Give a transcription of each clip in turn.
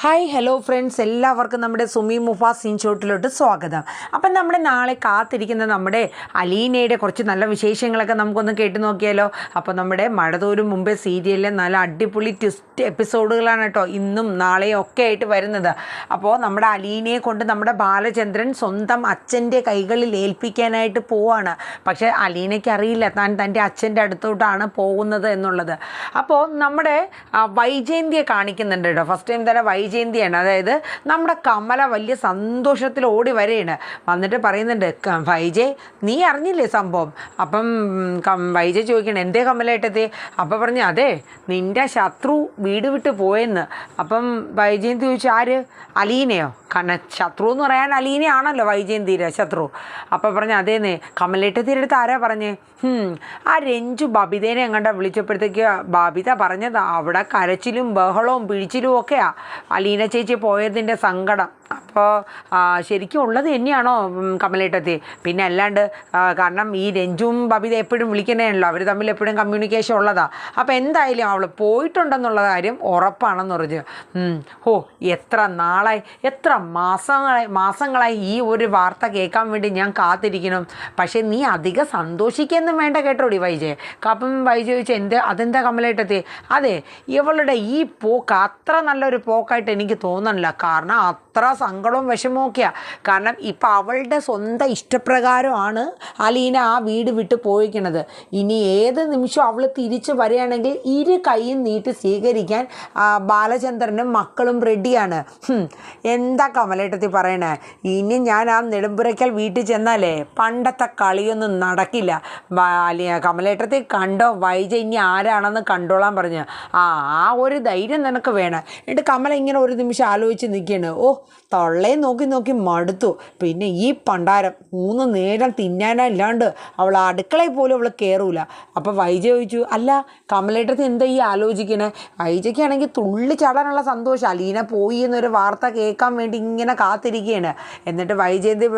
Hi hello friends, എല്ലാവർക്കും നമ്മുടെ സുമി മുഫാസ് ഇൻഷോട്ടിലോട്ട് സ്വാഗതം. അപ്പം നമ്മുടെ നാളെ കാത്തിരിക്കുന്ന നമ്മുടെ അലീനയുടെ കുറച്ച് നല്ല വിശേഷങ്ങളൊക്കെ നമുക്കൊന്ന് കേട്ട് നോക്കിയാലോ. അപ്പോൾ നമ്മുടെ മഴതോരും മുമ്പേ സീരിയലിലെ നല്ല അടിപൊളി ട്വിസ്റ്റ് എപ്പിസോഡുകളാണ് കേട്ടോ ഇന്നും നാളെയും ഒക്കെ ആയിട്ട് വരുന്നത്. അപ്പോൾ നമ്മുടെ അലീനയെ കൊണ്ട് നമ്മുടെ ബാലചന്ദ്രൻ സ്വന്തം അച്ഛൻ്റെ കൈകളിൽ ഏൽപ്പിക്കാനായിട്ട് പോവാണ്. പക്ഷേ അലീനയ്ക്ക് അറിയില്ല താൻ തൻ്റെ അച്ഛൻ്റെ അടുത്തോട്ടാണ് പോകുന്നത് എന്നുള്ളത്. അപ്പോൾ നമ്മുടെ വൈജയന്തിയെ കാണിക്കുന്നുണ്ട് കേട്ടോ. ഫസ്റ്റ് ടൈം തന്നെ വൈജയന്തിയാണ്, അതായത് നമ്മുടെ കമല വലിയ സന്തോഷത്തിൽ ഓടി വരെയാണ്. വന്നിട്ട് പറയുന്നുണ്ട്, വൈജയ് നീ അറിഞ്ഞില്ലേ സംഭവം? അപ്പം വൈജയ് ചോദിക്കണം, എന്തേ കമലേട്ടത്തെ? അപ്പം പറഞ്ഞു, അതെ നിൻ്റെ ശത്രു വീട് വിട്ട് പോയെന്ന്. അപ്പം വൈജയന്തി ചോദിച്ചു, ആര്? അലീനയോ? കാരണം ശത്രു എന്ന് പറയാൻ അലീനയാണല്ലോ വൈജയന്തിയുടെ ശത്രു. അപ്പം പറഞ്ഞു, അതേന്നേ കമലേട്ടത്തിയുടെ അടുത്ത് ആരാ പറഞ്ഞേ? ആ രഞ്ജു ബബിതേനെ എങ്ങാണ്ട വിളിച്ചപ്പോഴത്തേക്ക് ബബിത പറഞ്ഞത് അവിടെ കരച്ചിലും ബഹളവും പിഴിച്ചിലും ഒക്കെയാണ് അലീന ചേച്ചി പോയതിൻ്റെ സങ്കടം. അപ്പോൾ ശരിക്കും ഉള്ളത് തന്നെയാണോ കമലേട്ടത്തി? പിന്നെ അല്ലാണ്ട്, കാരണം ഈ രഞ്ജുവും ബബിത എപ്പോഴും വിളിക്കുന്നതാണല്ലോ, അവർ തമ്മിൽ എപ്പോഴും കമ്മ്യൂണിക്കേഷൻ ഉള്ളതാണ്. അപ്പോൾ എന്തായാലും അവൾ പോയിട്ടുണ്ടെന്നുള്ള കാര്യം ഉറപ്പാണെന്ന് പറഞ്ഞു. എത്ര നാളായി, എത്ര മാസങ്ങളായി ഈ ഒരു വാർത്ത കേൾക്കാൻ വേണ്ടി ഞാൻ കാത്തിരിക്കണം. പക്ഷേ നീ അധികം സന്തോഷിക്കൊന്നും വേണ്ട കേട്ടോടി വൈജയ്. അപ്പം വൈജയ് ചോദിച്ചാൽ അതെന്താ കമലേട്ടത്തി? അതെ, ഇവളുടെ ഈ പോക്ക് അത്ര നല്ലൊരു പോക്കായിട്ട് എനിക്ക് തോന്നണില്ല. കാരണം അത്ര സങ്കടവും വിഷമവും ഒക്കെയാണ്. കാരണം ഇപ്പം അവളുടെ സ്വന്തം ഇഷ്ടപ്രകാരമാണ് അലീന ആ വീട് വിട്ട് പോയിക്കണത്. ഇനി ഏത് നിമിഷം അവൾ തിരിച്ച് വരികയാണെങ്കിൽ ഇരു കൈയും നീട്ടി സ്വീകരിക്കാൻ ബാലചന്ദ്രനും മക്കളും റെഡിയാണ്. എന്താ കമലേട്ടത്തി പറയണേ? ഇനി ഞാൻ ആ നെടുമ്പുരയ്ക്കൽ വീട്ടിൽ ചെന്നാലേ പണ്ടത്തെ കളിയൊന്നും നടക്കില്ല. കമലേട്ടത്തി കണ്ടോ, വൈജയ് ഇനി ആരാണെന്ന് കണ്ടോളാൻ പറഞ്ഞു. ആ ഒരു ധൈര്യം നിനക്ക് വേണം. എന്നിട്ട് കമല ഇങ്ങനെ ഒരു നിമിഷം ആലോചിച്ച് നിൽക്കുകയാണ്. തൊള്ളയെ നോക്കി നോക്കി മടുത്തു. പിന്നെ ഈ പണ്ടാരം 3 നേരം തിന്നാനല്ലാണ്ട് അവൾ അടുക്കളയിൽ പോലും അവൾ കയറൂല. അപ്പോൾ വൈജയ് ചോദിച്ചു, അല്ല കമലേട്ടത്തി എന്താ ഈ ആലോചിക്കണേ? വൈജയ്ക്കാണെങ്കിൽ തുള്ളി ചാടാനുള്ള സന്തോഷം, അലീന പോയി എന്നൊരു വാർത്ത കേൾക്കാൻ വേണ്ടി ഇങ്ങനെ കാത്തിരിക്കുകയാണ്. എന്നിട്ട് വൈജയന്തി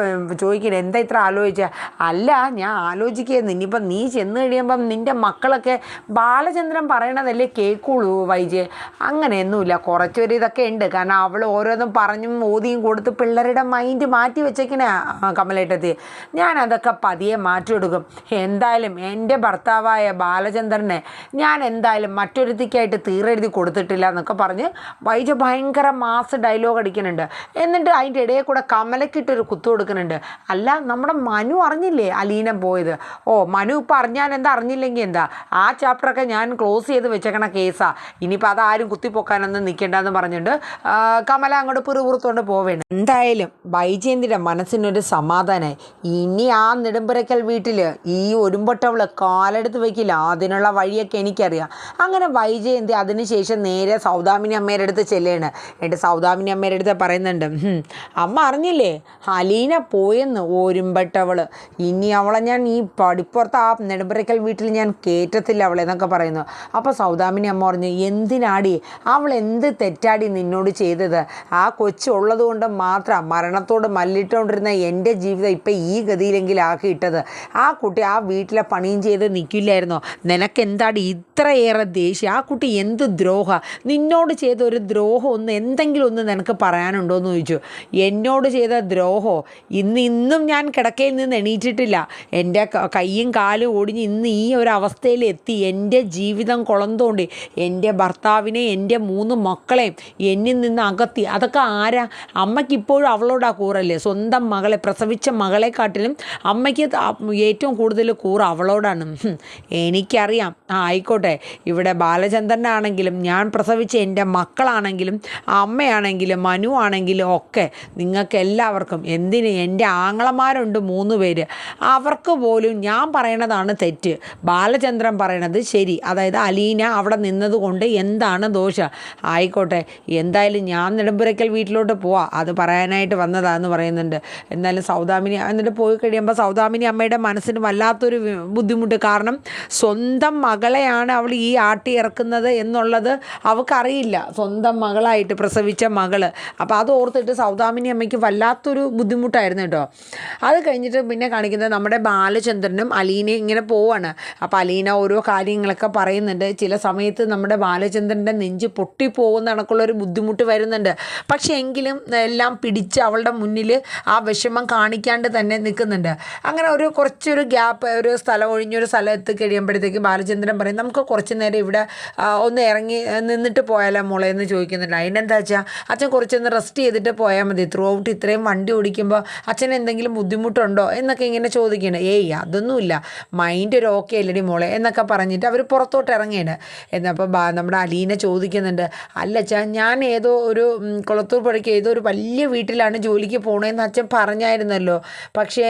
ചോദിക്കണേ, എന്താ ഇത്ര ആലോചിച്ച? അല്ല ഞാൻ ആലോചിക്കുകയായിരുന്നു, ഇനിയിപ്പം നീ ചെന്ന് കഴിയുമ്പം നിൻ്റെ മക്കളൊക്കെ ബാലചന്ദ്രൻ പറയണതല്ലേ കേൾക്കുള്ളൂ വൈജയ്. അങ്ങനെയൊന്നുമില്ല, കുറച്ചൊരു ഇതൊക്കെ ഉണ്ട്. കാരണം അവൾ ഓരോന്നും പറഞ്ഞും ഓതിയും കൊടുത്ത് പിള്ളേരുടെ മൈൻഡ് മാറ്റി വെച്ചേക്കണേ കമലേട്ടത്തി. ഞാൻ അതൊക്കെ പതിയെ മാറ്റിയെടുക്കും. എന്തായാലും എൻ്റെ ഭർത്താവായ ബാലചന്ദ്രനെ ഞാൻ എന്തായാലും മറ്റൊരുത്തിക്കായിട്ട് തീരെഴുതി കൊടുത്തിട്ടില്ല എന്നൊക്കെ പറഞ്ഞ് വൈജ ഭയങ്കര മാസ് ഡയലോഗ് അടിക്കുന്നുണ്ട്. എന്നിട്ട് അതിൻ്റെ ഇടയിൽ കൂടെ കമലക്കിട്ടൊരു കുത്തു കൊടുക്കുന്നുണ്ട്. അല്ല നമ്മുടെ മനു അറിഞ്ഞില്ലേ അലീന പോയത്? മനു ഇപ്പം അറിഞ്ഞാൽ എന്താ, അറിഞ്ഞില്ലെങ്കിൽ എന്താ? ആ ചാപ്റ്ററൊക്കെ ഞാൻ ക്ലോസ് ചെയ്ത് വെച്ചേക്കണ കേസാണ്. ഇനിയിപ്പോൾ അതാരും കുത്തിപ്പൊക്കാനൊന്നും നിൽക്കേണ്ടെന്ന് പറഞ്ഞിട്ട് കമല അങ്ങോട്ട് പിറുപുറത്തോണ്ട് പോവേണ്. എന്തായാലും വൈജയന്തിയുടെ മനസ്സിനൊരു സമാധാനമായി. ഇനി ആ നെടുമ്പുരയ്ക്കൽ വീട്ടിൽ ഈ ഒരുമ്പൊട്ടവൾ കാലെടുത്ത് വയ്ക്കില്ല, അതിനുള്ള വഴിയൊക്കെ എനിക്കറിയാം. അങ്ങനെ വൈജയന്തി അതിനുശേഷം നേരെ സൗദാമിനി അമ്മയുടെ അടുത്ത് ചെല്ലുകയാണ്. എന്നിട്ട് സൗദാമിനി അമ്മയുടെ അടുത്ത് പറയുന്നുണ്ട്, അമ്മ അറിഞ്ഞില്ലേ അലീന പോയെന്ന്, ഒരുമ്പെട്ടവൾ. ഇനി അവളെ ഞാൻ ഈ പടിപ്പുറത്ത് ആ നെടുമ്പുരയ്ക്കൽ വീട്ടിൽ ഞാൻ കയറ്റത്തില്ല അവളെ എന്നൊക്കെ പറയുന്നു. അപ്പോൾ സൗദാമിനി അമ്മ പറഞ്ഞു, എന്തിനാടി അവൾ എന്ത് തെറ്റാടി നിന്നോട് ചെയ്തത്? ആ കൊച്ചുള്ളത് കൊണ്ട് മാത്രം മരണത്തോട് മല്ലിട്ടുകൊണ്ടിരുന്ന എൻ്റെ ജീവിതം ഇപ്പം ഈ ഗതിയിലെങ്കിലും ആക്കിയിട്ടത്. ആ കുട്ടി ആ വീട്ടിലെ പണിയും ചെയ്ത് നിൽക്കില്ലായിരുന്നോ? നിനക്കെന്താടി ഇത്രയേറെ ദേഷ്യം? ആ കുട്ടി എന്ത് ദ്രോഹ നിന്നോട് ചെയ്ത ഒരു ദ്രോഹം എന്തെങ്കിലും ഒന്ന് നിനക്ക് പറയാനുണ്ടോ എന്ന് ചോദിച്ചു. എന്നോട് ചെയ്ത ദ്രോഹോ? ഇന്നും ഞാൻ കിടക്കയിൽ നിന്ന് എണീറ്റിട്ടില്ല. എൻ്റെ കൈയും കാലും ഒടിഞ്ഞ് ഇന്ന് ഈ ഒരു അവസ്ഥയിൽ എത്തി. എൻ്റെ ജീവിതം കുളന്തോണ്ടി എൻ്റെ ഭർത്താവിനെ എൻ്റെ 3 മക്കളെയും എന്നിൽ നിന്ന് അകത്തി. അതൊക്കെ ആരാ? അമ്മയ്ക്ക് ഇപ്പോഴും അവളോടാ കൂറല്ലേ? സ്വന്തം മകളെ, പ്രസവിച്ച മകളെക്കാട്ടിലും അമ്മയ്ക്ക് ഏറ്റവും കൂടുതൽ കൂറ് അവളോടാണ്. എനിക്കറിയാം. ആയിക്കോട്ടെ, ഇവിടെ ബാലചന്ദ്രനാണെങ്കിലും ഞാൻ പ്രസവിച്ച എൻ്റെ മക്കളാണെങ്കിലും അമ്മയാണെങ്കിലും മനു ആണെങ്കിലും ഒക്കെ നിങ്ങൾക്ക് എല്ലാവർക്കും, എന്തിന് എൻ്റെ ആങ്ങളമാരുണ്ട് 3 പേര്, അവർക്ക് പോലും ഞാൻ പറയണതാണ് തെറ്റ്, ബാലചന്ദ്രൻ പറയണത് ശരി. അതായത് അലീന അവിടെ നിന്നതുകൊണ്ട് എന്താണ് ദോഷം? ആയിക്കോട്ടെ, എന്തായാലും ഞാൻ നെടുമ്പുരയ്ക്കൽ വീട്ടിലോട്ട് പോവാ, അത് പറയാനായിട്ട് വന്നതാന്ന് പറയുന്നുണ്ട്. എന്നാലും സൗദാമിനി എന്നിട്ട് പോയി കഴിയുമ്പോൾ സൗദാമിനി അമ്മയുടെ മനസ്സിന് വല്ലാത്തൊരു ബുദ്ധിമുട്ട്. കാരണം സ്വന്തം മകളെയാണ് അവൾ ഈ ആട്ടി ഇറക്കുന്നത് എന്നുള്ളത് അവൾക്കറിയില്ല, സ്വന്തം മകളായിട്ട് പ്രസവിച്ച മകള്. അപ്പോൾ അത് ഓർത്തിട്ട് സൗദാമിനി അമ്മയ്ക്ക് വല്ലാത്തൊരു ബുദ്ധിമുട്ടായിരുന്നു കേട്ടോ. അത് കഴിഞ്ഞിട്ട് പിന്നെ കാണിക്കുന്നത് നമ്മുടെ ബാലചന്ദ്രനും അലീനയും ഇങ്ങനെ പോവാണ്. അപ്പോൾ അലീന ഓരോ കാര്യങ്ങളൊക്കെ പറയുന്നുണ്ട്. ചില സമയത്ത് നമ്മുടെ ബാലചന്ദ്രൻ്റെ നെഞ്ച് പൊട്ടിപ്പോകുന്ന കണക്കുള്ളൊരു ബുദ്ധിമുട്ട് വരുന്നുണ്ട്. പക്ഷേ എങ്കിലും എല്ലാം പിടിച്ച് അവളുടെ മുന്നിൽ ആ വിഷമം കാണിക്കാണ്ട് തന്നെ നിൽക്കുന്നുണ്ട്. അങ്ങനെ കുറച്ചൊരു ഗ്യാപ്പ്, ഒരു സ്ഥലം ഒഴിഞ്ഞൊരു സ്ഥലം എത്തിക്കഴിയുമ്പോഴത്തേക്ക് ബാലചന്ദ്രൻ പറയും, നമുക്ക് കുറച്ച് നേരം ഇവിടെ ഒന്ന് ഇറങ്ങി നിന്നിട്ട് പോയാലോ മോളെ എന്ന് ചോദിക്കുന്നുണ്ട്. അതിനെന്താ വെച്ചാൽ അച്ഛൻ കുറച്ചൊന്ന് റെസ്റ്റ് ചെയ്തിട്ട് പോയാൽ മതി, ത്രൂ ഔട്ട് ഇത്രയും വണ്ടി ഓടിക്കുമ്പോൾ അച്ഛൻ എന്തെങ്കിലും ബുദ്ധിമുട്ടുണ്ടോ എന്നൊക്കെ ഇങ്ങനെ ചോദിക്കണം. ഏയ് അതൊന്നുമില്ല, മൈൻഡ് ഒരു ഓക്കെ അല്ലടി മോളെ എന്നൊക്കെ പറഞ്ഞിട്ട് അവർ പുറത്തോട്ട് ഇറങ്ങിയാണ്. എന്നപ്പോൾ നമ്മുടെ അലീന ചോദിക്കുന്നുണ്ട്, അല്ല അച്ഛാ ഞാൻ ഏതോ ഒരു കുളത്തൂർ പുഴയ്ക്ക് ഏതോ ഒരു വലിയ വീട്ടിലാണ് ജോലിക്ക് പോകണമെന്ന് അച്ഛൻ പറഞ്ഞായിരുന്നല്ലോ, പക്ഷേ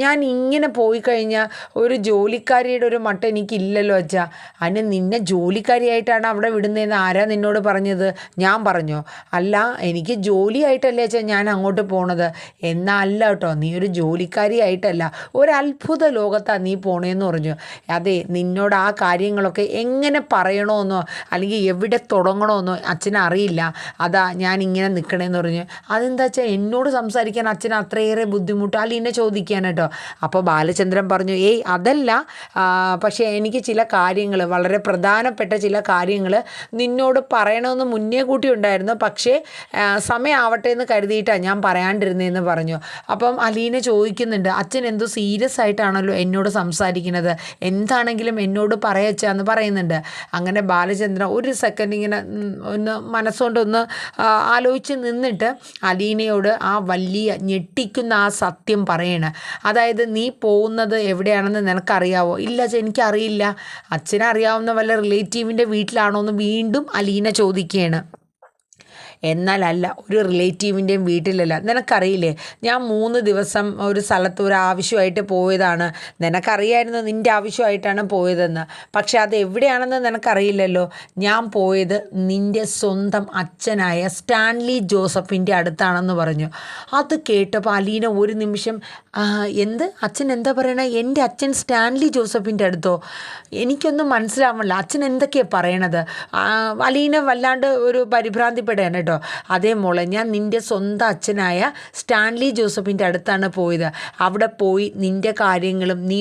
ഞാൻ ഇങ്ങനെ പോയി കഴിഞ്ഞാൽ ഒരു ജോലിക്കാരിയുടെ ഒരു മട്ട എനിക്കില്ലല്ലോ അച്ഛാ. അതിന് നിന്നെ ജോലിക്കാരിയായിട്ടാണ് അവിടെ വിടുന്നതെന്ന് ആരാ നിന്നോട് പറഞ്ഞത്? ഞാൻ പറഞ്ഞോ? അല്ല, എനിക്ക് ജോലിയായിട്ടല്ലേ അച്ഛാ ഞാൻ അങ്ങോട്ട് പോണത്. എന്നല്ല കേട്ടോ, നീ ഒരു ജോലിക്കാരിയായിട്ടല്ല, ഒരു അത്ഭുത ലോകത്താണ് നീ പോണേന്ന് പറഞ്ഞു. അതെ, നിന്നോട് ആ കാര്യങ്ങളൊക്കെ എങ്ങനെ പറയണമെന്നോ അല്ലെങ്കിൽ എവിടെ തുടങ്ങണമെന്നോ അച്ഛന് അറിയില്ല, അതാ ഞാൻ ഇങ്ങനെ നിൽക്കണേന്ന് പറഞ്ഞു. അതെന്താ വെച്ചാൽ എന്നോട് സംസാരിക്കാൻ അച്ഛന് അത്രയേറെ ബുദ്ധിമുട്ട് അലീന ചോദിക്കാൻ കേട്ടോ. അപ്പോൾ ബാലചന്ദ്രൻ പറഞ്ഞു, ഏയ് അതല്ല, പക്ഷേ എനിക്ക് ചില കാര്യങ്ങൾ, വളരെ പ്രധാനപ്പെട്ട ചില കാര്യങ്ങൾ നിന്നോട് പറയണമെന്ന് മുന്നേ കൂട്ടി ഉണ്ടായിരുന്നു, പക്ഷേ സമയമാവട്ടെ എന്ന് കരുതിയിട്ടാണ് ഞാൻ പറയാണ്ടിരുന്നതെന്ന് പറഞ്ഞു. അപ്പം അലീന ചോദിക്കുന്നുണ്ട്, അച്ഛൻ എന്തോ സീരിയസ് ആയിട്ടാണല്ലോ എന്നോട് സംസാരിക്കുന്നത്, എന്താണെങ്കിലും എന്നോട് പറയച്ചാന്ന് പറയുന്നുണ്ട്. അങ്ങനെ ബാലചന്ദ്രൻ ഒരു സെക്കൻഡ് ഇങ്ങനെ ഒന്ന് മനസ്സുകൊണ്ടൊന്ന് ആലോചിച്ച് നിന്നിട്ട് അലീനയോട് ആ വലിയ ഞെട്ടിക്കുന്ന ആ സത്യം പറയണം. അതായത് നീ പോകുന്നത് എവിടെയാണെന്ന് നിനക്കറിയാവോ? ഇല്ല അച്ഛൻ എനിക്കറിയില്ല. അച്ഛനറിയാവുന്ന വല്ല റിലേറ്റീവിൻ്റെ വീട്ടിലാണോ എന്ന് വീണ്ടും അലീന ചോദിക്കുകയാണ്. എന്നാലല്ല, ഒരു റിലേറ്റീവിൻ്റെയും വീട്ടിലല്ല. നിനക്കറിയില്ലേ, ഞാൻ 3 ദിവസം ഒരു സ്ഥലത്ത് ഒരു ആവശ്യമായിട്ട് പോയതാണ്. നിനക്കറിയായിരുന്നു നിൻ്റെ ആവശ്യമായിട്ടാണ് പോയതെന്ന്, പക്ഷെ അത് എവിടെയാണെന്ന് നിനക്കറിയില്ലല്ലോ. ഞാൻ പോയത് നിൻ്റെ സ്വന്തം അച്ഛനായ സ്റ്റാൻലി ജോസഫിൻ്റെ അടുത്താണെന്ന് പറഞ്ഞു. അത് കേട്ടപ്പോൾ അലീന ഒരു നിമിഷം, എന്ത് അച്ഛൻ എന്താ പറയണേ? എൻ്റെ അച്ഛൻ സ്റ്റാൻലി ജോസഫിൻ്റെ അടുത്തോ? എനിക്കൊന്നും മനസ്സിലാവണില്ല, അച്ഛൻ എന്തൊക്കെയാണ് പറയണത്? അലീന വല്ലാണ്ട് ഒരു പരിഭ്രാന്തിപ്പെടുകയാണ് കേട്ടോ. അതേ മോളെ, ഞാൻ നിൻ്റെ സ്വന്തം അച്ഛനായ സ്റ്റാൻലി ജോസഫിൻ്റെ അടുത്താണ് പോയത്. അവിടെ പോയി നിൻ്റെ കാര്യങ്ങളും നീ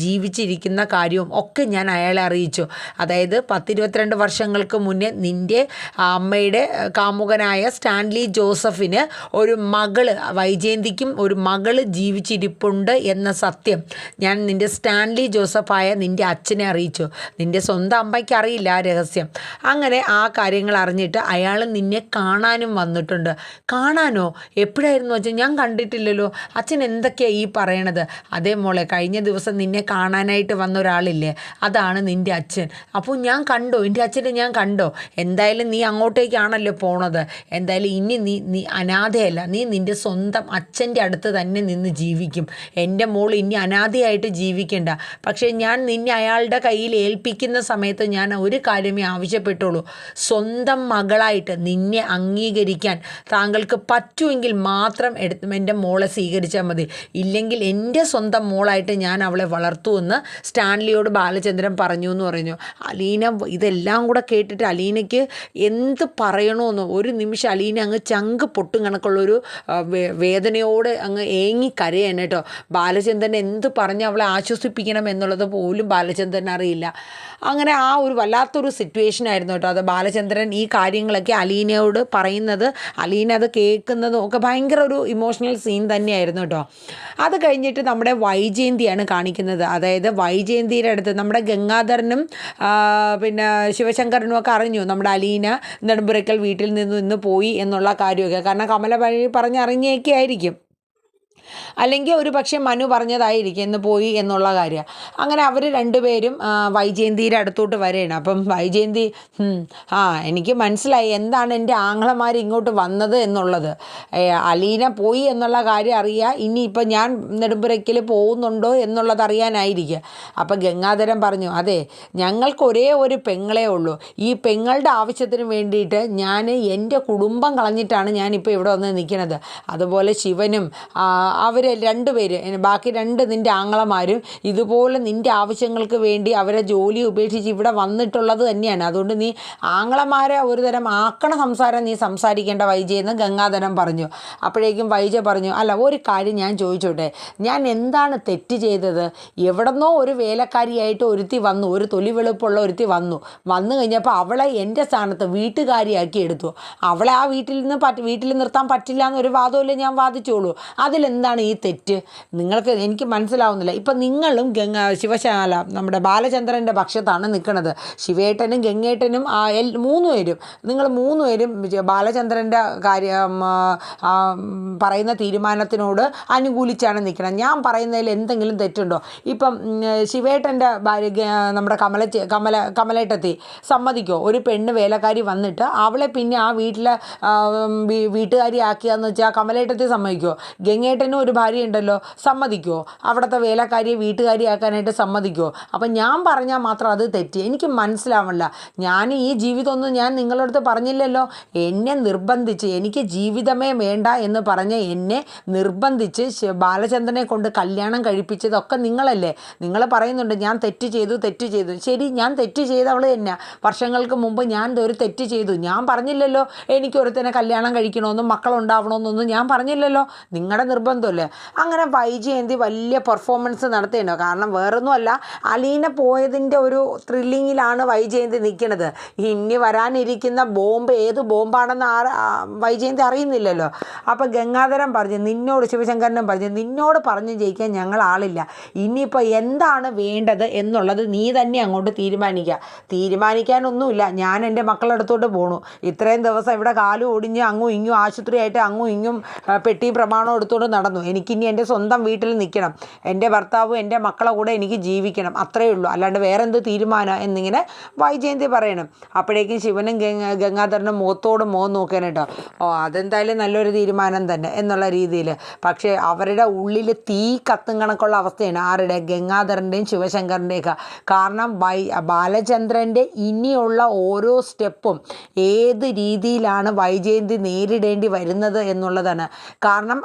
ജീവിച്ചിരിക്കുന്ന കാര്യവും ഒക്കെ ഞാൻ അയാളെ അറിയിച്ചു. അതായത് 10-22 വർഷങ്ങൾക്ക് മുന്നേ നിൻ്റെ അമ്മയുടെ കാമുകനായ സ്റ്റാൻലി ജോസഫിന് ഒരു മകള്, വൈജയന്തിക്കും ഒരു മകള് ജീവിച്ചിരിപ്പുണ്ട് എന്ന സത്യം ഞാൻ നിൻ്റെ സ്റ്റാൻലി ജോസഫായ നിൻ്റെ അച്ഛനെ അറിയിച്ചു. നിൻ്റെ സ്വന്തം അമ്മയ്ക്ക് അറിയില്ല ആ രഹസ്യം. അങ്ങനെ ആ കാര്യങ്ങൾ അറിഞ്ഞിട്ട് അയാൾ നിന്നെ കാണാനും വന്നിട്ടുണ്ട്. കാണാനോ? എപ്പോഴായിരുന്നു അച്ഛൻ? ഞാൻ കണ്ടിട്ടില്ലല്ലോ. അച്ഛൻ എന്തൊക്കെയാണ് ഈ പറയണത്? അതേ മോളെ, കഴിഞ്ഞ ദിവസം നിന്നെ കാണാനായിട്ട് വന്ന ഒരാളില്ലേ, അതാണ് നിൻ്റെ അച്ഛൻ. അപ്പോൾ ഞാൻ കണ്ടോ? എൻ്റെ അച്ഛനെ ഞാൻ കണ്ടോ? എന്തായാലും നീ അങ്ങോട്ടേക്കാണല്ലോ പോണത്. എന്തായാലും ഇനി നീ അനാഥയല്ല, നീ നിൻ്റെ സ്വന്തം അച്ഛൻ്റെ അടുത്ത് തന്നെ നിന്ന് ജീവിക്കും. എൻ്റെ മോൾ ഇനി അനാഥയായിട്ട് ജീവിക്കണ്ട. പക്ഷേ ഞാൻ നിന്നെ അയാളുടെ കയ്യിൽ ഏൽപ്പിക്കുന്ന സമയത്ത് ഞാൻ ഒരു കാര്യമേ ആവശ്യപ്പെട്ടുള്ളൂ, സ്വന്തം മകളായിട്ട് നിന്നെ അംഗീകരിക്കാൻ താങ്കൾക്ക് പറ്റുമെങ്കിൽ മാത്രം എൻ്റെ മോളെ സ്വീകരിച്ചാൽ മതി. ഇല്ലെങ്കിൽ എൻ്റെ സ്വന്തം മോളായിട്ട് ഞാൻ അവളെ വളർത്തുമെന്ന് സ്റ്റാൻലിയോട് ബാലചന്ദ്രൻ പറഞ്ഞു എന്ന് പറഞ്ഞു. അലീന ഇതെല്ലാം കൂടെ കേട്ടിട്ട് അലീനയ്ക്ക് എന്ത് പറയണമെന്നോ ഒരു നിമിഷം അലീന അങ്ങ് ചങ്ക് പൊട്ടും കണക്കുള്ളൊരു വേദനയോടെ അങ്ങ് ഏങ്ങി കരയാണ് കേട്ടോ. ബാലചന്ദ്രൻ എന്ത് പറഞ്ഞ് അവളെ ആശ്വസിപ്പിക്കണം എന്നുള്ളത് പോലും ബാലചന്ദ്രൻ അറിയില്ല. അങ്ങനെ ആ ഒരു വല്ലാത്തൊരു സിറ്റുവേഷൻ ആയിരുന്നു കേട്ടോ. അത് ബാലചന്ദ്രൻ ഈ കാര്യങ്ങളൊക്കെ അലീനയോട് പറയുന്നത്, അലീന അത് കേൾക്കുന്നതും ഒക്കെ ഭയങ്കര ഒരു ഇമോഷണൽ സീൻ തന്നെയായിരുന്നു കേട്ടോ. അത് കഴിഞ്ഞിട്ട് നമ്മുടെ വൈജയന്തിയാണ് കാണിക്കുന്നത്. അതായത് വൈജയന്തിയുടെ അടുത്ത് നമ്മുടെ ഗംഗാധരനും പിന്നെ ശിവശങ്കരനും ഒക്കെ അറിഞ്ഞു നമ്മുടെ അലീന നെടുമ്പുരയ്ക്കൽ വീട്ടിൽ നിന്ന് ഇന്ന് പോയി എന്നുള്ള കാര്യമൊക്കെ. കാരണം കമല പറഞ്ഞറിഞ്ഞൊക്കെ ആയിരിക്കും. അല്ലെങ്കിൽ ഒരു പക്ഷേ മനു പറഞ്ഞതായിരിക്കും ഇന്ന് പോയി എന്നുള്ള കാര്യം. അങ്ങനെ അവർ രണ്ടുപേരും വൈജയന്തിയുടെ അടുത്തോട്ട് വരികയാണ്. അപ്പം വൈജയന്തി എനിക്ക് മനസ്സിലായി എന്താണ് എൻ്റെ ആങ്ങളമാർ ഇങ്ങോട്ട് വന്നത് എന്നുള്ളത്. അലീന പോയി എന്നുള്ള കാര്യം അറിയുക, ഇനിയിപ്പോൾ ഞാൻ നെടുമ്പുരയ്ക്കൽ പോകുന്നുണ്ടോ എന്നുള്ളത് അറിയാനായിരിക്കുക. അപ്പോൾ ഗംഗാധരൻ പറഞ്ഞു, അതെ, ഞങ്ങൾക്ക് ഒരേ ഒരു പെങ്ങളേ ഉള്ളൂ. ഈ പെങ്ങളുടെ ആവശ്യത്തിന് വേണ്ടിയിട്ട് ഞാൻ എൻ്റെ കുടുംബം കളഞ്ഞിട്ടാണ് ഞാനിപ്പോൾ ഇവിടെ വന്ന് നിൽക്കുന്നത്. അതുപോലെ ശിവനും അവർ രണ്ടുപേര്, ബാക്കി രണ്ട് നിൻ്റെ ആങ്ങളമാരും ഇതുപോലെ നിൻ്റെ ആവശ്യങ്ങൾക്ക് വേണ്ടി അവരെ ജോലി ഉപേക്ഷിച്ച് ഇവിടെ വന്നിട്ടുള്ളത് തന്നെയാണ്. അതുകൊണ്ട് നീ ആങ്ങളമാരെ ഒരു തരം ആക്കണ സംസാരം നീ സംസാരിക്കേണ്ട വൈജ എന്ന് ഗംഗാധരൻ പറഞ്ഞു. അപ്പോഴേക്കും വൈജ പറഞ്ഞു, അല്ല, ഒരു കാര്യം ഞാൻ ചോദിച്ചോട്ടെ, ഞാൻ എന്താണ് തെറ്റ് ചെയ്തത്? എവിടെന്നോ ഒരു വേലക്കാരിയായിട്ട് ഒരുത്തി വന്നു, ഒരു തൊലി വെളുപ്പുള്ള ഒരുത്തി വന്നു കഴിഞ്ഞപ്പോൾ അവളെ എൻ്റെ സ്ഥാനത്ത് വീട്ടുകാരിയാക്കി എടുത്തു. അവളെ ആ വീട്ടിൽ നിർത്താൻ പറ്റില്ല എന്നൊരു വാദമല്ലേ ഞാൻ വാദിച്ചോളൂ. അതിലെന്താണ് ഈ തെറ്റ്? എനിക്ക് മനസ്സിലാവുന്നില്ല. ഇപ്പം നിങ്ങളും ശിവശാല നമ്മുടെ ബാലചന്ദ്രൻ്റെ പക്ഷത്താണ് നിൽക്കുന്നത്. ശിവേട്ടനും ഗംഗേട്ടനും നിങ്ങൾ മൂന്നുപേരും ബാലചന്ദ്രൻ്റെ കാര്യം പറയുന്ന തീരുമാനത്തിനോട് അനുകൂലിച്ചാണ് നിൽക്കണം. ഞാൻ പറയുന്നതിൽ എന്തെങ്കിലും തെറ്റുണ്ടോ? ഇപ്പം ശിവേട്ടൻ്റെ ഭാര്യ നമ്മുടെ കമലേട്ടത്തി സമ്മതിക്കോ? ഒരു പെണ്ണ് വേലക്കാരി വന്നിട്ട് അവളെ പിന്നെ ആ വീട്ടുകാരി ആക്കിയാന്ന് വെച്ചാൽ കമലേട്ടത്തി സമ്മതിക്കോ? ഗംഗേട്ടനും ഒരു ഭാര്യ ഉണ്ടല്ലോ, സമ്മതിക്കോ? അവിടുത്തെ വേലക്കാരിയെ വീട്ടുകാരിയാക്കാനായിട്ട് സമ്മതിക്കോ? അപ്പം ഞാൻ പറഞ്ഞാൽ മാത്രം അത് തെറ്റ്. എനിക്ക് മനസ്സിലാവില്ല. ഞാൻ ഈ ജീവിതമൊന്നും ഞാൻ നിങ്ങളുടെ അടുത്ത് പറഞ്ഞില്ലല്ലോ. എന്നെ നിർബന്ധിച്ച്, എനിക്ക് ജീവിതമേ വേണ്ട എന്ന് പറഞ്ഞ് എന്നെ നിർബന്ധിച്ച് ബാലചന്ദ്രനെ കൊണ്ട് കല്യാണം കഴിപ്പിച്ചതൊക്കെ നിങ്ങളല്ലേ. നിങ്ങൾ പറയുന്നുണ്ട് ഞാൻ തെറ്റ് ചെയ്തു. ശരി, ഞാൻ തെറ്റ് ചെയ്തവൾ തന്നെ. വർഷങ്ങൾക്ക് മുമ്പ് ഞാൻ ഒരു തെറ്റ് ചെയ്തു. ഞാൻ പറഞ്ഞില്ലല്ലോ എനിക്കൊരുത്തനെ കല്യാണം കഴിക്കണമെന്നും മക്കളുണ്ടാവണമെന്നൊന്നും ഞാൻ പറഞ്ഞില്ലല്ലോ. നിങ്ങളുടെ നിർബന്ധമല്ലേ. അങ്ങനെ വൈജയന്തി വലിയ പെർഫോമൻസ് നടത്തേണ്ടോ. കാരണം വേറൊന്നുമല്ല, അലീന പോയതിൻ്റെ ഒരു ത്രില്ലിങ്ങിലാണ് വൈജയന്തി നിൽക്കുന്നത്. ഇനി വരാനിരിക്കുന്ന ബോംബ് ഏത് ബോംബാണെന്ന് വൈജയന്തി അറിയുന്നില്ലല്ലോ. അപ്പോൾ ഗംഗാധരൻ പറഞ്ഞു, ശിവശങ്കരനും പറഞ്ഞു, നിന്നോട് പറഞ്ഞു ജയിക്കാൻ ഞങ്ങൾ ആളില്ല. ഇനിയിപ്പോൾ എന്താണ് വേണ്ടത് എന്നുള്ളത് നീ തന്നെ അങ്ങോട്ട് തീരുമാനിക്കാനൊന്നുമില്ല. ഞാൻ എൻ്റെ മക്കളുടെ അടുത്തോട്ട് പോണു. ഇത്രയും ദിവസം ഇവിടെ കാലും ഒടിഞ്ഞ് അങ്ങും ഇങ്ങും ആശുപത്രിയായിട്ട് അങ്ങും ഇങ്ങും പെട്ടി പ്രമാണം എടുത്തുകൊണ്ട് നടന്നു. എനിക്കിനി എൻ്റെ സ്വന്തം വീട്ടിൽ നിൽക്കണം. എൻ്റെ ഭർത്താവും എൻ്റെ മക്കളെ കൂടെ എനിക്ക് ജീവിക്കണം. അത്രയേ ഉള്ളൂ, അല്ലാണ്ട് വേറെ എന്ത് തീരുമാനം എന്നിങ്ങനെ വൈജയന്തി പറയണം. അപ്പോഴേക്കും ശിവനും ഗംഗാധരനും മുഖത്തോട് മുഖം നോക്കാനായിട്ടോ, അതെന്തായാലും നല്ലൊരു തീരുമാനം തന്നെ എന്നുള്ള രീതിയിൽ. പക്ഷേ അവരുടെ ഉള്ളിൽ തീ കത്തും കണക്കുള്ള അവസ്ഥയാണ്. ആരുടെ? ഗംഗാധരൻ്റെയും ശിവശങ്കറിൻ്റെയൊക്കെ. കാരണം ബാലചന്ദ്രൻ്റെ ഇനിയുള്ള ഓരോ സ്റ്റെപ്പും ഏത് രീതിയിലാണ് വൈജയന്തി നേരിടേണ്ടി വരുന്നത് എന്നുള്ളതാണ്. കാരണം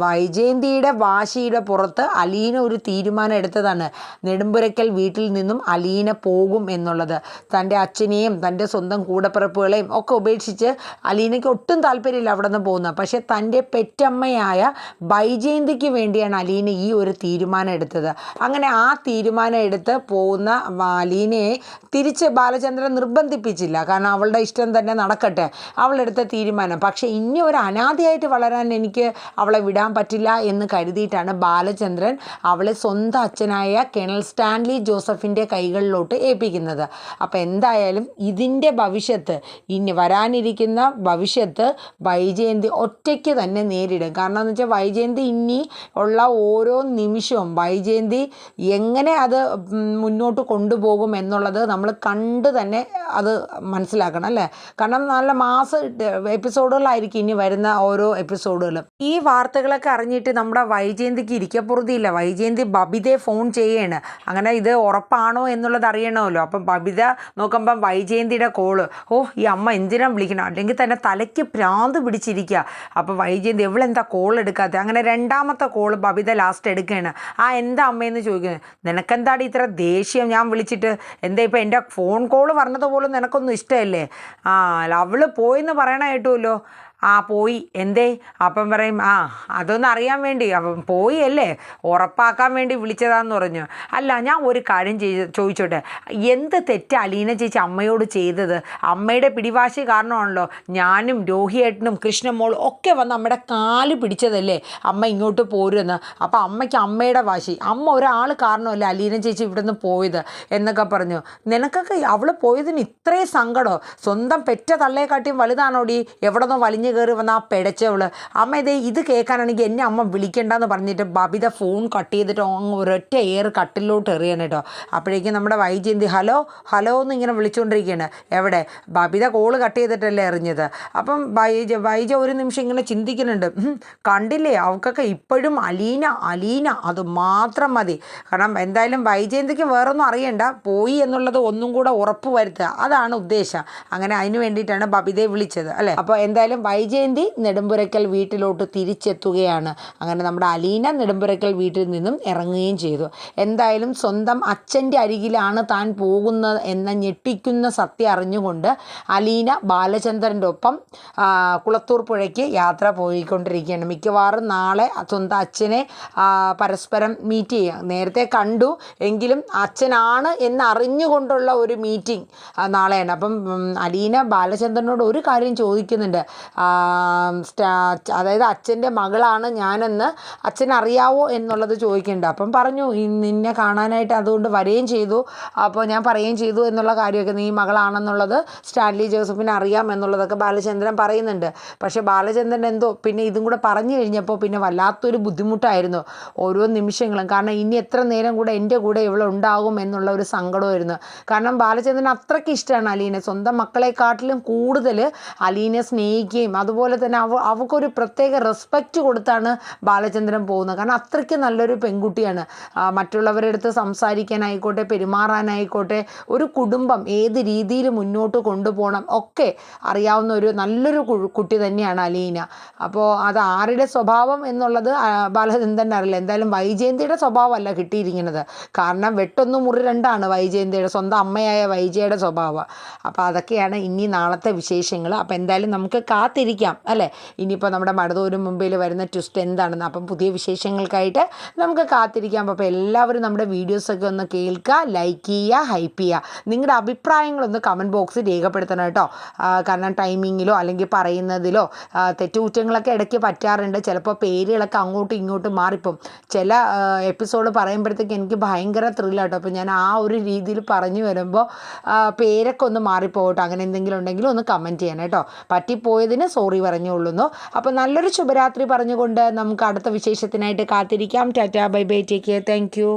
വൈജയന്തിയുടെ വാശിയുടെ പുറത്ത് അലീന ഒരു തീരുമാനം എടുത്തതാണ്. നെടുമ്പുരയ്ക്കൽ വീട്ടിൽ നിന്നും അലീന പോകും എന്നുള്ളത്. തൻ്റെ അച്ഛനെയും തൻ്റെ സ്വന്തം കൂടപ്പിറപ്പുകളെയും ഒക്കെ ഉപേക്ഷിച്ച് അലീനയ്ക്ക് ഒട്ടും താല്പര്യമില്ല അവിടെ നിന്ന് പോകുന്നത്. പക്ഷേ തൻ്റെ പെറ്റമ്മയായ വൈജയന്തിക്ക് വേണ്ടിയാണ് അലീന ഈ ഒരു തീരുമാനം എടുത്തത്. അങ്ങനെ ആ തീരുമാനം എടുത്ത് പോകുന്ന അലീനയെ തിരിച്ച് ബാലചന്ദ്രൻ നിർബന്ധിപ്പിച്ചില്ല. കാരണം അവളുടെ ഇഷ്ടം തന്നെ നടക്കട്ടെ, അവളെടുത്ത തീരുമാനം. പക്ഷേ ഇനി ഒരു അനാഥയായിട്ട് വളരാൻ എനിക്ക് അവളെ വിടാൻ പറ്റില്ല എന്ന് കരുതിയിട്ടാണ് ബാലചന്ദ്രൻ അവളെ സ്വന്തം അച്ഛനായ കേണൽ സ്റ്റാൻലി ജോസഫിൻ്റെ കൈകളിലോട്ട് ഏൽപ്പിക്കുന്നത്. അപ്പോൾ എന്തായാലും ഇതിൻ്റെ ഭവിഷ്യത്ത്, ഇനി വരാനിരിക്കുന്ന ഭവിഷ്യത്ത് വൈജയന്തി ഒറ്റയ്ക്ക് തന്നെ നേരിടും. കാരണം എന്ന് വെച്ചാൽ വൈജയന്തി ഇനി ഉള്ള ഓരോ നിമിഷവും വൈജയന്തി എങ്ങനെ അത് മുന്നോട്ട് കൊണ്ടുപോകും എന്നുള്ളത് നമ്മൾ കണ്ട് തന്നെ അത് മനസ്സിലാക്കണം, അല്ലേ? കാരണം നല്ല എപ്പിസോഡുകളായിരിക്കും ഇനി വരുന്ന ഓരോ എപ്പിസോഡുകളും. ഈ വാർത്തകളൊക്കെ അറിഞ്ഞിട്ട് നമ്മുടെ വൈജയന്തിക്ക് ഇരിക്കപ്പുറത്തിയില്ല. വൈജയന്തി ബബിതയെ ഫോൺ ചെയ്യാണ്. അങ്ങനെ ഇത് ഉറപ്പാണോ എന്നുള്ളത് അറിയണമല്ലോ. അപ്പം ബബിത നോക്കുമ്പം വൈജയന്തിയുടെ കോള്. ഈ അമ്മ എന്തിനാ വിളിക്കണം? അല്ലെങ്കിൽ തന്നെ തലയ്ക്ക് ഭ്രാന്ത് പിടിച്ചിരിക്കുക. അപ്പോൾ വൈജയന്തി എവളെന്താ കോൾ എടുക്കാത്ത? അങ്ങനെ രണ്ടാമത്തെ കോള് ബബിത ലാസ്റ്റ് എടുക്കുകയാണ്. എന്താ അമ്മയെന്ന് ചോദിക്കുന്നത്. നിനക്കെന്താടി ഇത്ര ദേഷ്യം ഞാൻ വിളിച്ചിട്ട്? എന്താ ഇപ്പം എൻ്റെ ഫോൺ കോള് പറഞ്ഞതുപോലും നിനക്കൊന്നും ഇഷ്ടമല്ലേ? അവൾ പോയെന്ന് പറയണ കേട്ടുമല്ലോ. പോയി. എന്തേ? അപ്പം പറയും, അതൊന്നും അറിയാൻ വേണ്ടി. അപ്പം പോയി അല്ലേ, ഉറപ്പാക്കാൻ വേണ്ടി വിളിച്ചതാന്ന് പറഞ്ഞു. അല്ല, ഞാൻ ഒരു കാര്യം ചോദിച്ചോട്ടെ, എന്ത് തെറ്റാ അലീന ചേച്ചി അമ്മയോട് ചെയ്തത്? അമ്മയുടെ പിടിവാശി കാരണമാണല്ലോ ഞാനും രോഹിയേട്ടനും കൃഷ്ണമോളും ഒക്കെ വന്ന് അമ്മയുടെ കാല് പിടിച്ചതല്ലേ അമ്മ ഇങ്ങോട്ട് പോരുമെന്ന്. അപ്പം അമ്മയ്ക്ക് അമ്മയുടെ വാശി, അമ്മ ഒരാൾ കാരണമല്ലേ അലീന ചേച്ചി ഇവിടെ നിന്ന് പോയത് എന്നൊക്കെ പറഞ്ഞു. നിനക്കൊക്കെ അവൾ പോയതിന് ഇത്രയും സങ്കടമോ? സ്വന്തം പെറ്റ തള്ളയെക്കാട്ടിയും വലുതാണോടി എവിടെ നിന്നോ വലിഞ്ഞ് കയറി വന്ന ആ പിടച്ചവള് അമ്മ ഇത് കേൾക്കാനാണെങ്കിൽ എന്നെ അമ്മ വിളിക്കണ്ടെന്ന് പറഞ്ഞിട്ട് ബബിത ഫോൺ കട്ട് ചെയ്തിട്ട് അങ്ങ് ഒരൊറ്റ കട്ടിലോട്ട് എറിയാണ് കേട്ടോ. അപ്പോഴേക്കും നമ്മുടെ വൈജയന്തി ഹലോ ഹലോ എന്ന് ഇങ്ങനെ വിളിച്ചുകൊണ്ടിരിക്കുകയാണ്. എവിടെ? ബബിത കോള് കട്ട് ചെയ്തിട്ടല്ലേ എറിഞ്ഞത്. അപ്പം വൈജ ഒരു നിമിഷം ഇങ്ങനെ ചിന്തിക്കുന്നുണ്ട്, കണ്ടില്ലേ അവൾക്കൊക്കെ ഇപ്പോഴും അലീന അത് മാത്രം മതി. കാരണം എന്തായാലും വൈജയന്തിക്ക് വേറൊന്നും അറിയണ്ട, പോയി എന്നുള്ളത് ഒന്നും കൂടെ ഉറപ്പ് വരുത്തുക, അതാണ് ഉദ്ദേശം. അങ്ങനെ അതിന് വേണ്ടിയിട്ടാണ് ബബിതയെ വിളിച്ചത് അല്ലേ. അപ്പോൾ എന്തായാലും വൈജയന്തി നെടുമ്പുരയ്ക്കൽ വീട്ടിലോട്ട് തിരിച്ചെത്തുകയാണ്. അങ്ങനെ നമ്മുടെ അലീന നെടുമ്പുരയ്ക്കൽ വീട്ടിൽ നിന്നും ഇറങ്ങുകയും ചെയ്തു. എന്തായാലും സ്വന്തം അച്ഛൻ്റെ അരികിലാണ് താൻ പോകുന്നത് എന്ന ഞെട്ടിക്കുന്ന സത്യം അറിഞ്ഞുകൊണ്ട് അലീന ബാലചന്ദ്രൻ്റെ ഒപ്പം കുളത്തൂർ പുഴയ്ക്ക് യാത്ര പോയിക്കൊണ്ടിരിക്കുകയാണ്. മിക്കവാറും നാളെ സ്വന്തം അച്ഛനെ പരസ്പരം മീറ്റ് ചെയ്യുക. നേരത്തെ കണ്ടു എങ്കിലും അച്ഛനാണ് എന്നറിഞ്ഞുകൊണ്ടുള്ള ഒരു മീറ്റിംഗ് നാളെയാണ്. അപ്പം അലീന ബാലചന്ദ്രനോട് ഒരു കാര്യം ചോദിക്കുന്നുണ്ട്, അതായത് അച്ഛൻ്റെ മകളാണ് ഞാനെന്ന് അച്ഛനറിയാവോ എന്നുള്ളത് ചോദിക്കുന്നുണ്ട്. അപ്പം പറഞ്ഞു നിന്നെ കാണാനായിട്ട് അതുകൊണ്ട് വരികയും ചെയ്തു, അപ്പോൾ ഞാൻ പറയുകയും ചെയ്തു എന്നുള്ള കാര്യമൊക്കെ, നീ മകളാണെന്നുള്ളത് സ്റ്റാൻലി ജോസഫിന് അറിയാം എന്നുള്ളതൊക്കെ ബാലചന്ദ്രൻ പറയുന്നുണ്ട്. പക്ഷേ ബാലചന്ദ്രൻ എന്തോ പിന്നെ ഇതും കൂടെ പറഞ്ഞു കഴിഞ്ഞപ്പോൾ പിന്നെ വല്ലാത്തൊരു ബുദ്ധിമുട്ടായിരുന്നു ഓരോ നിമിഷങ്ങളും. കാരണം ഇനി എത്ര നേരം കൂടെ എൻ്റെ കൂടെ ഇവിടെ ഉണ്ടാകും എന്നുള്ള ഒരു സങ്കടമായിരുന്നു. കാരണം ബാലചന്ദ്രൻ അത്രയ്ക്ക് ഇഷ്ടമാണ് അലീനെ, സ്വന്തം മക്കളെക്കാട്ടിലും കൂടുതൽ അലീനെ സ്നേഹിക്കുകയും അതുപോലെ തന്നെ അവൾക്കൊരു പ്രത്യേക റെസ്പെക്റ്റ് കൊടുത്താണ് ബാലചന്ദ്രൻ പോകുന്നത്. കാരണം അത്രയ്ക്ക് നല്ലൊരു പെൺകുട്ടിയാണ്. മറ്റുള്ളവരുടെ അടുത്ത് സംസാരിക്കാനായിക്കോട്ടെ, പെരുമാറാനായിക്കോട്ടെ, ഒരു കുടുംബം ഏത് രീതിയിൽ മുന്നോട്ട് കൊണ്ടുപോകണം ഒക്കെ അറിയാവുന്ന ഒരു നല്ലൊരു കുട്ടി തന്നെയാണ് അലീന. അപ്പോൾ അത് ആരുടെ സ്വഭാവം എന്നുള്ളത് ബാലചന്ദ്രൻ അറിയില്ല. എന്തായാലും വൈജയന്തിയുടെ സ്വഭാവമല്ല കിട്ടിയിരിക്കുന്നത്. കാരണം വെട്ടൊന്ന് മുറി രണ്ടാണ് വൈജയന്തിയുടെ, സ്വന്തം അമ്മയായ വൈജയുടെ സ്വഭാവം. അപ്പോൾ അതൊക്കെയാണ് ഇനി നാളത്തെ വിശേഷങ്ങൾ. അപ്പോൾ എന്തായാലും നമുക്ക് കാത്തിരിക്കാം അല്ലേ, ഇനിയിപ്പോൾ നമ്മുടെ മടതൂരും മുമ്പിൽ വരുന്ന ട്വിസ്റ്റ് എന്താണെന്ന്. അപ്പം പുതിയ വിശേഷങ്ങൾക്കായിട്ട് നമുക്ക് കാത്തിരിക്കാം. അപ്പോൾ എല്ലാവരും നമ്മുടെ വീഡിയോസൊക്കെ ഒന്ന് കേൾക്കുക, ലൈക്ക് ചെയ്യുക, ഹൈപ്പ് ചെയ്യുക. നിങ്ങളുടെ അഭിപ്രായങ്ങളൊന്ന് കമൻറ്റ് ബോക്സിൽ രേഖപ്പെടുത്തണം കേട്ടോ. കാരണം ടൈമിങ്ങിലോ അല്ലെങ്കിൽ പറയുന്നതിലോ തെറ്റുകുറ്റങ്ങളൊക്കെ ഇടയ്ക്ക് പറ്റാറുണ്ട്. ചിലപ്പോൾ പേരുകളൊക്കെ അങ്ങോട്ടും ഇങ്ങോട്ടും മാറിപ്പോവും. ചില എപ്പിസോഡ് പറയുമ്പോഴത്തേക്ക് എനിക്ക് ഭയങ്കര ത്രില്ലാട്ടോ. അപ്പോൾ ഞാൻ ആ ഒരു രീതിയിൽ പറഞ്ഞു വരുമ്പോൾ പേരൊക്കെ ഒന്ന് മാറിപ്പോകട്ടോ. അങ്ങനെ എന്തെങ്കിലും ഉണ്ടെങ്കിലും ഒന്ന് കമൻറ്റ് ചെയ്യണം കേട്ടോ. പറ്റിപ്പോയതിന് സോറി പറഞ്ഞുകൊള്ളുന്നു. അപ്പോൾ നല്ലൊരു ശുഭരാത്രി പറഞ്ഞുകൊണ്ട് നമുക്ക് അടുത്ത വിശേഷത്തിനായിട്ട് കാത്തിരിക്കാം. Tata, bye bye, take care, thank you.